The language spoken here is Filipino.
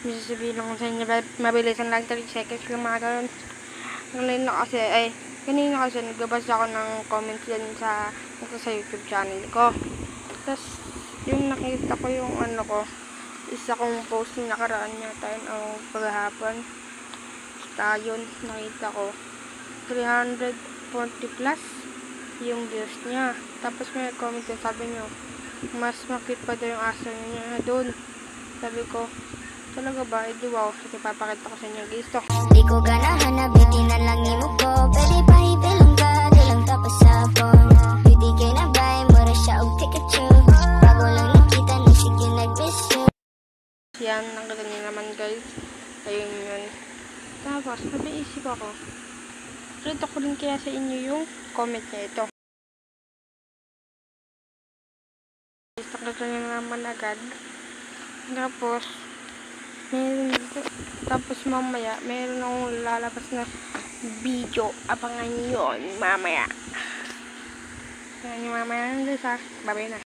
May sasabihin lang sa inyo, mabilisan lang 30 seconds lang mga ganun. Ngayon na kasi, kanina kasi nagbabasa ako ng comments yan sa YouTube channel ko. Tapos, yung nakita ko yung isa kong post na nakaraan yata yun, o paghahapon. Basta yun, nakita ko, 340 plus yung views niya. Tapos may comment yun, sabi nyo, mas makit pa daw yung aso niya doon. Sabi ko, talaga ba? Di wow. Sige, papakita ko sa inyo guys. Di ko ganahan na bitin na lang imo ko. Pwede pa hibilang ka, dalang tapos sabon. Pwede kay na bay, mura siya og Pikachu. Bago lang nakita na sige nag-miss you. Yan, nakita niyo naman guys. Ayun yun. Tapos, nabiisip ako. Rito ko rin kaya sa inyo yung comment niya ito. Nakita niyo naman agad. Tapos mamaya, meron akong lalabas na video. Abangan yun mamaya. Abangan nyo mamaya. Babay na.